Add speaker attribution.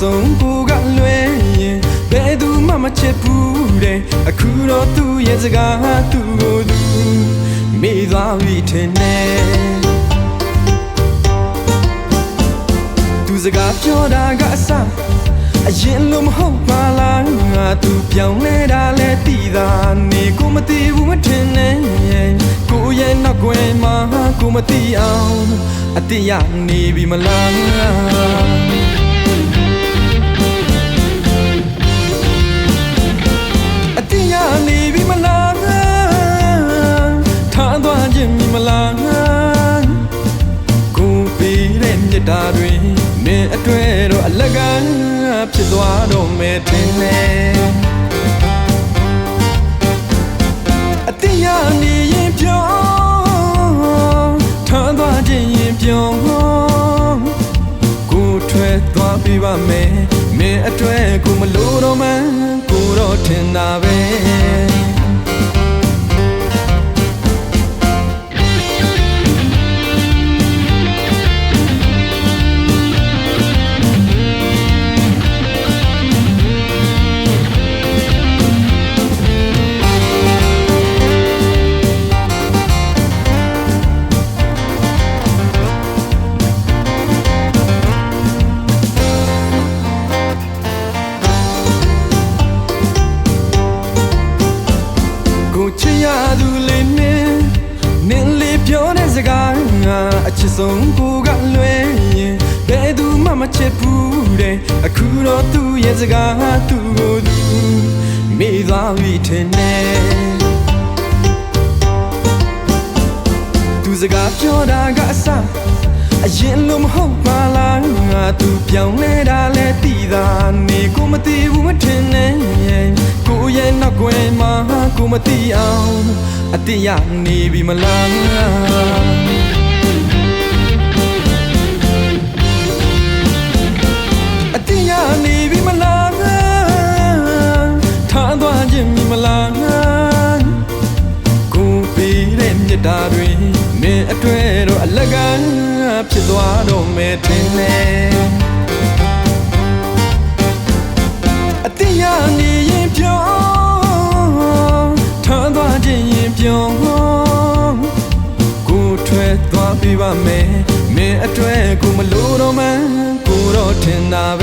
Speaker 1: ဆုံးကိုကလွဲရင်ဘယ်သူမှမချစ်ဘူးတဲ့အခုတော့သူ့ရဲ့စကားသူ့ကိုသူမေ့သွားပြီထင်တယ်သူစကားပြောတာကအစအရင်လိုမဟုတ်ပါလားငါသူပြောင်းလဲတာလဲသိတာနေကိုမသိဘူးမထင်နဲ့ကိုရဲ့နောက်ွယ်မှာကိုမသိအောင်အတိရနေပြီမလားအတိရနေပြီမလားထားသွားခြင်းပြီမလားကိုပေးတဲ့မြတ်တာတွေမင်းအတွေ့တော့အလကားဖြစ်သွားတော့မယ်ထင်တယ်အတိရနေရင်ပြောင်းထားသွားခြင်းရင်ပြောင်းကိုထွက်သွားပြပါမယ်မင်းအတွေ့ကိုမလို့တော့မှကိုတော့ထင်တာပဲချစ်ရသူလေးနင်းလေးပြောတဲ့စကားငါအချစ်ဆုံးကိုကလွဲရင်ဘယ်သူမှမချစ်ဘူးတဲ့အခုတော့သူ့ရဲ့စကားသူ့ကိုသူမေ့သွားပြီထင်တယ်သူစကားပြောတာကအစအရင်လိုမဟုတ်ပါလားငါသူပြောင်းလဲတာလဲသိတာနေကိုမသိဘူးမထင်နဲ့ကိုရဲ့နောက်ွယ်မှာကိုမသိအောင်အတိရနေပြီမလားအတိရနေပြီမလားထားသွားခြင်းပြီမလားကိုပေးတဲ့မြတ်တာတွေမင်းအတွေ့တော့အလကားဖြစ်သွားတော့မယ်ထင်တယ်အတိရနေရင်ပြောင်းထားသွားခြင်းရင်ပြောင်းကိုထွက်သွားပြပါမယ်မင်းအတွေ့ကိုမလို့တော့မှကိုတော့ထင်တာပဲ